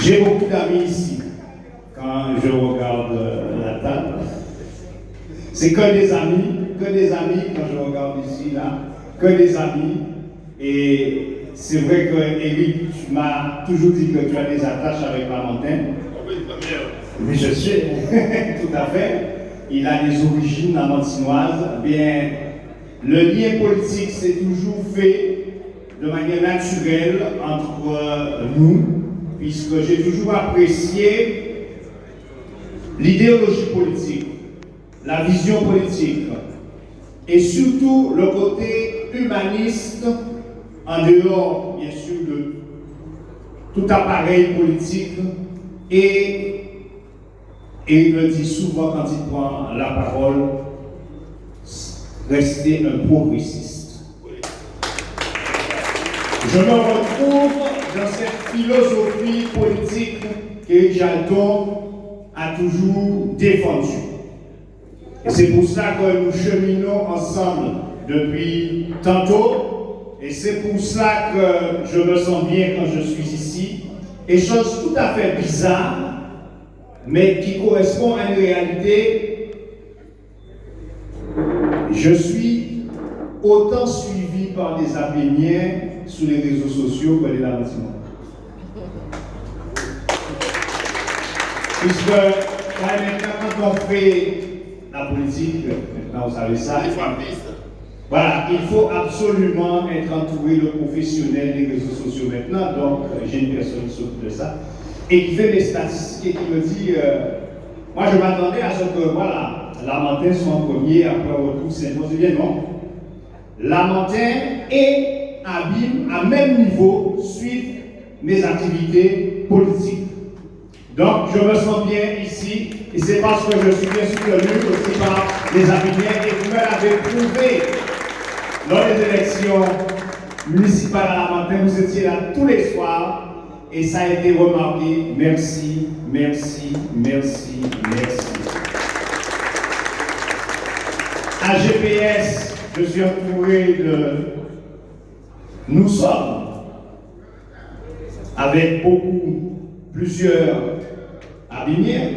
J'ai beaucoup d'amis ici. Quand je regarde la table, c'est que des amis quand je regarde ici, là, que des amis. Et c'est vrai que Eric, tu m'as toujours dit que tu as des attaches avec Valentin. Oui, je sais, tout à fait. Il a des origines lamantinoises. Bien, le lien politique s'est toujours fait de manière naturelle entre nous, puisque j'ai toujours apprécié l'idéologie politique, la vision politique, et surtout le côté humaniste, en dehors, bien sûr, de tout appareil politique. Et il me dit souvent quand il prend la parole, rester un progressiste. Je me retrouve dans cette philosophie politique qu'Éric Jalton a toujours défendue. Et c'est pour ça que nous cheminons ensemble depuis tantôt. Et c'est pour ça que je me sens bien quand je suis ici. Et chose tout à fait bizarre, mais qui correspond à une réalité. Je suis autant suivi par des Abéniens sur les réseaux sociaux que les Lamantinois. Puisque quand on fait la politique, maintenant vous savez ça, voilà, il faut absolument être entouré de professionnels des réseaux sociaux maintenant. Donc j'ai une personne qui s'occupe de ça et qui fait des statistiques et qui me dit moi je m'attendais à ce que voilà, Lamentin soit en premier, après on retrouve Saint-Jean. Bien non. Lamentin et Abîme à même niveau suivent mes activités politiques. Donc je me sens bien ici et c'est parce que je suis bien soutenu aussi par les Abîmiens et vous me l'avez prouvé lors des élections municipales à Lamentin. Vous étiez là tous les soirs. Et ça a été remarqué. Merci, merci, merci, merci. À GPS, je suis entouré de... Nous sommes, avec plusieurs Abimiens,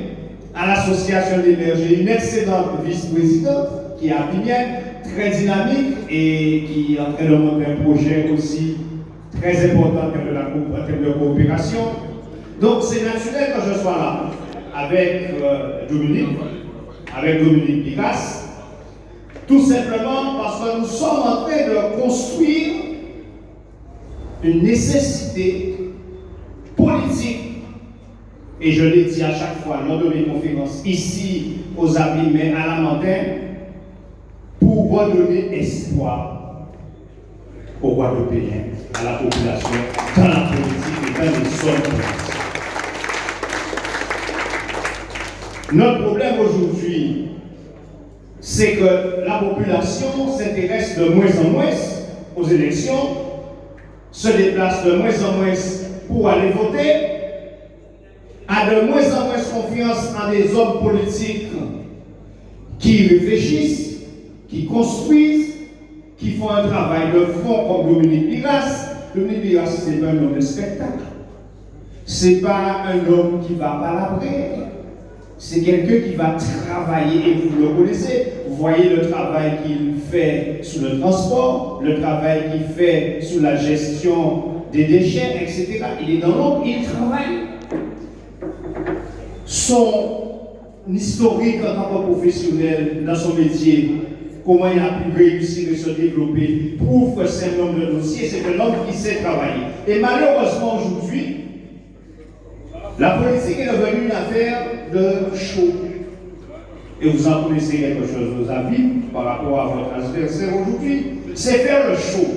à l'association d'énergie, une excellente vice-présidente qui est Abimienne, très dynamique et qui est en train de monter un projet aussi très important en termes de coopération. Donc c'est naturel que je sois là avec Dominique Picasse, tout simplement parce que nous sommes en train de construire une nécessité politique. Et je l'ai dit à chaque fois lors de mes conférences ici aux Abîmes, à Lamentin, pour redonner espoir aux Guadeloupéens, à la population, dans la politique et dans les zones politiques. Notre problème aujourd'hui, c'est que la population s'intéresse de moins en moins aux élections, se déplace de moins en moins pour aller voter, a de moins en moins confiance en des hommes politiques qui réfléchissent, qui construisent, qui font un travail de fond comme Dominique Piras. Dominique Piras, ce n'est pas un homme de spectacle. Ce n'est pas un homme qui va palabrer. C'est quelqu'un qui va travailler et vous le connaissez. Vous voyez le travail qu'il fait sur le transport, le travail qu'il fait sur la gestion des déchets, etc. Il est dans l'ombre, il travaille. Son historique en tant que professionnel dans son métier, comment il a pu réussir et se développer, prouve que c'est un homme de dossier, c'est un homme qui sait travailler. Et malheureusement aujourd'hui, la politique est devenue une affaire de show. Et vous en connaissez quelque chose, vos avis, par rapport à votre adversaire aujourd'hui. C'est faire le show.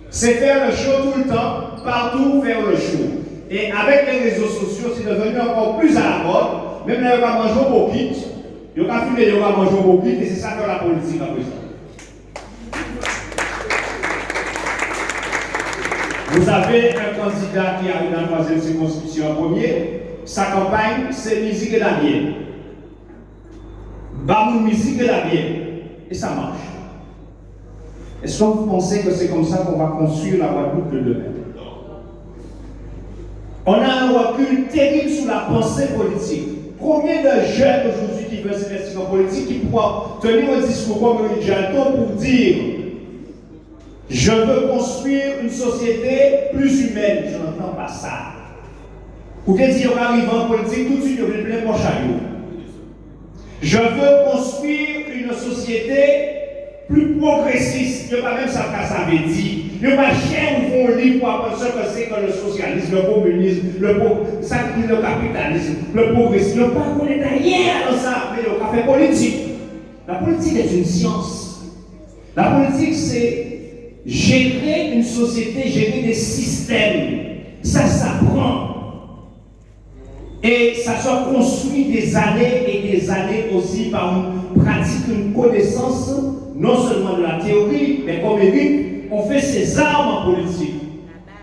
C'est faire le show tout le temps, partout faire le show. Et avec les réseaux sociaux, c'est devenu encore plus à la mode. Même là, il va manger au bokit. Il va fumer, il va manger au bokit, et c'est ça que la politique a besoin. Vous avez un candidat qui arrive dans la troisième circonscription en premier, sa campagne, c'est musique et la bière. Bamoun musique et la bière. Et ça marche. Est-ce que vous pensez que c'est comme ça qu'on va construire la Guadeloupe de demain? On a un recul terrible sur la pensée politique. Combien de jeunes aujourd'hui qui veulent s'investir en politique qui pourront tenir un discours comme Maurice Jalton pour dire je veux construire une société plus humaine. Je n'entends pas ça. Ou bien dire on arrive en politique tout de suite, on veut plein mon chariot. Je veux construire une société plus progressiste. Il n'y a pas même ça que ça veut dire. Il n'y a pas cher où vont lire pour apprendre ce que c'est que le socialisme, le communisme, le capitalisme, le progressisme. Il n'y a pas qu'on est rien dans ça, mais il y a fait politique. La politique est une science. La politique, c'est gérer une société, gérer des systèmes. Ça s'apprend. Et ça se construit des années et des années aussi par une pratique, une connaissance, non seulement de la théorie, mais comme Eric, on fait ses armes en politique.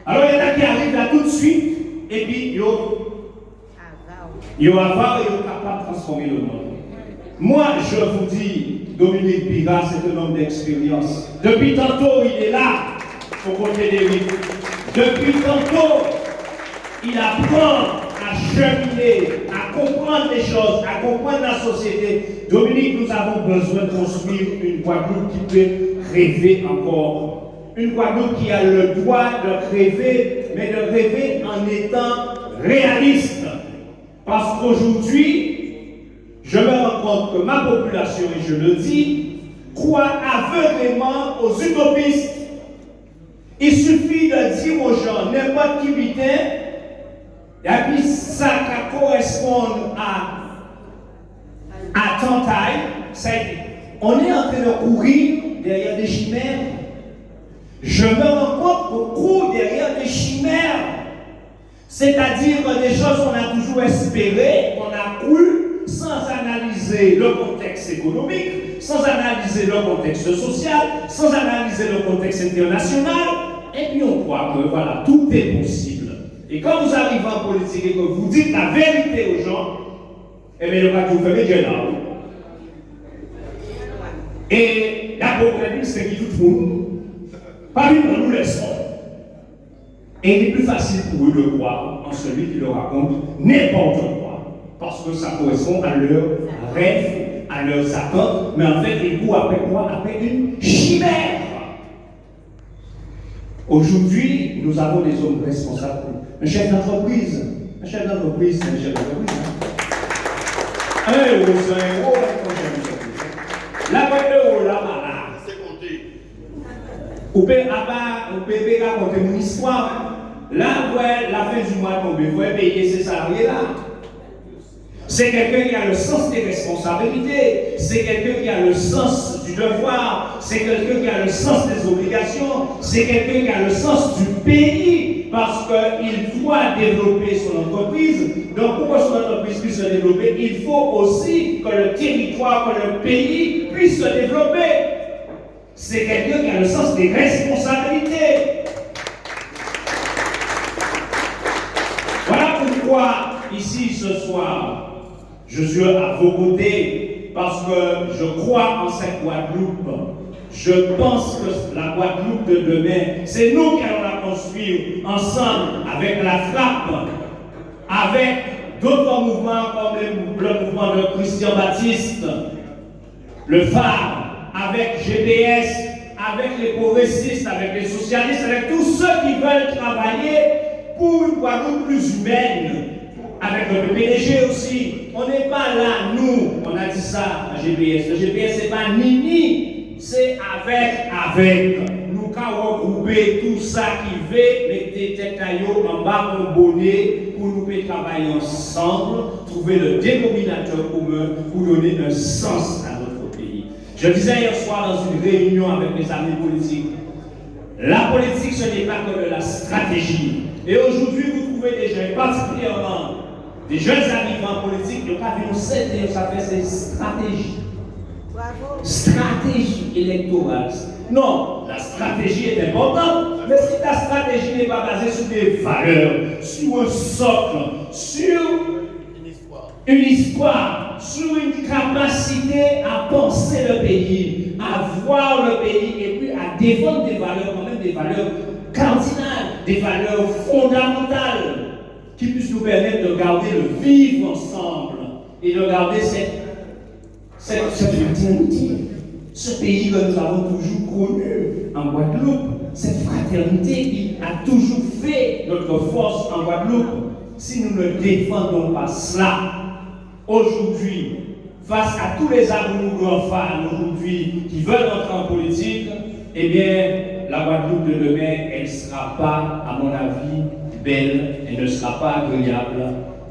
Alors il y en a qui arrivent là tout de suite, et puis ils ont avoir et ils sont capables de transformer le monde. Moi, je vous dis, Dominique Pira, c'est un homme d'expérience. Depuis tantôt, il est là, au côté d'Eric. Depuis tantôt, il apprend à cheminer, à comprendre les choses, à comprendre la société. Dominique, nous avons besoin de construire une Guadeloupe qui peut rêver encore. Une Guadeloupe qui a le droit de rêver, mais de rêver en étant réaliste. Parce qu'aujourd'hui, je me rends compte que ma population, et je le dis, croit aveuglément aux utopistes. Il suffit de dire aux gens n'importe qui bitin, et puis ça correspond à ton taille, on est en train de courir derrière des chimères. Je me rends compte qu'on court derrière des chimères. C'est-à-dire des choses qu'on a toujours espérées, qu'on a cru, sans analyser le contexte économique, sans analyser le contexte social, sans analyser le contexte international, et puis on croit que voilà, tout est possible. Et quand vous arrivez en politique et que vous dites la vérité aux gens, eh bien, il va vous faire Dieu là. Et la problématique, c'est qu'il tout le monde, pas lui, nous laissons. Et il est plus facile pour eux de croire en celui qui leur raconte n'importe quoi, parce que ça correspond à leurs rêves, à leurs attentes, mais en fait, ils courent après quoi? Après une chimère. Aujourd'hui, nous avons des hommes responsables. Un chef d'entreprise, c'est un chef d'entreprise. Un euro, c'est un euro, la euro, là, là. C'est compté. Ou peut raconter mon histoire. Là, ouais, la fin du mois tombée, vous pouvez payer ces salariés-là. C'est quelqu'un qui a le sens des responsabilités, c'est quelqu'un qui a le sens du devoir, c'est quelqu'un qui a le sens des obligations, c'est quelqu'un qui a le sens du pays, parce qu'il doit développer son entreprise. Donc, pour que son entreprise puisse se développer, il faut aussi que le territoire, que le pays puisse se développer. C'est quelqu'un qui a le sens des responsabilités. Voilà pourquoi, ici, ce soir, je suis à vos côtés parce que je crois en cette Guadeloupe. Je pense que la Guadeloupe de demain, c'est nous qui allons la construire ensemble avec la frappe, avec d'autres mouvements comme le mouvement de Christian Baptiste, le phare, avec GPS, avec les progressistes, avec les socialistes, avec tous ceux qui veulent travailler pour une Guadeloupe plus humaine. Avec le PDG aussi, on n'est pas là, nous, on a dit ça à GPS. Le GPS, c'est pas ni, c'est avec. Nous, quand on regrouper tout ça qui veut, mettre des têtes en bas, en bonnet, pour nous travailler ensemble, trouver le dénominateur commun pour donner un sens à notre pays. Je disais hier soir dans une réunion avec mes amis politiques, la politique, ce n'est pas que de la stratégie. Et aujourd'hui, vous trouvez des gens, particulièrement des jeunes arrivants politiques, ils n'ont pas vu nous céder, ça fait ces stratégies. Bravo. Stratégie électorale. Non, la stratégie est importante, mais si ta stratégie n'est pas basée sur des valeurs, sur un socle, sur une histoire, sur une capacité à penser le pays, à voir le pays et puis à défendre des valeurs, quand même des valeurs cardinales, des valeurs fondamentales. qui puisse nous permettre de garder le vivre ensemble et de garder cette fraternité. Ce pays que nous avons toujours connu en Guadeloupe, cette fraternité qui a toujours fait notre force en Guadeloupe. Si nous ne défendons pas cela, aujourd'hui, face à tous les abonnés grands fans aujourd'hui qui veulent entrer en politique, eh bien, la Guadeloupe de demain, elle ne sera pas, à mon avis, belle, elle ne sera pas agréable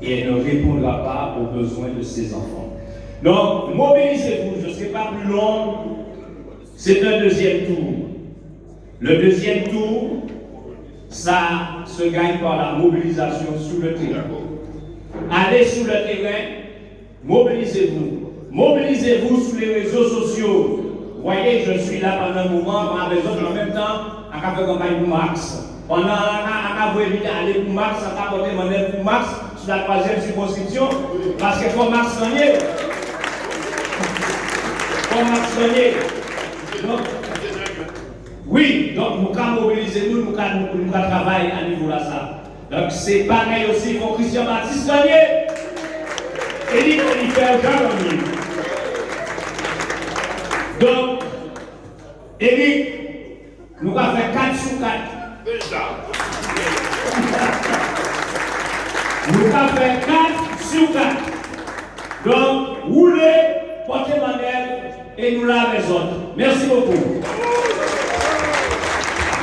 et elle ne répondra pas aux besoins de ses enfants. Donc, mobilisez-vous, je ne serai pas plus long. C'est un deuxième tour. Le deuxième tour, ça se gagne par la mobilisation sur le terrain. Allez sur le terrain, mobilisez-vous. Mobilisez-vous sur les réseaux sociaux. Voyez, je suis là pendant un moment, pendant les autres en même temps, à faire campagne pour Max. Pendant un voulu aller pour Max, à apporter mon aide pour Max sur la 3e circonscription, parce que faut Max gagner. Faut Max gagner. Donc, oui, donc nous avons mobilisé nous avons travaillé à niveau là ça. Donc c'est pareil aussi pour Christian Baptiste gagner. Et il fait gagner. Donc, Eric, nous avons fait 4 sur 4. Nous avons fait 4 sur 4. Donc, roulez, portez manette et nous la raison. Merci beaucoup.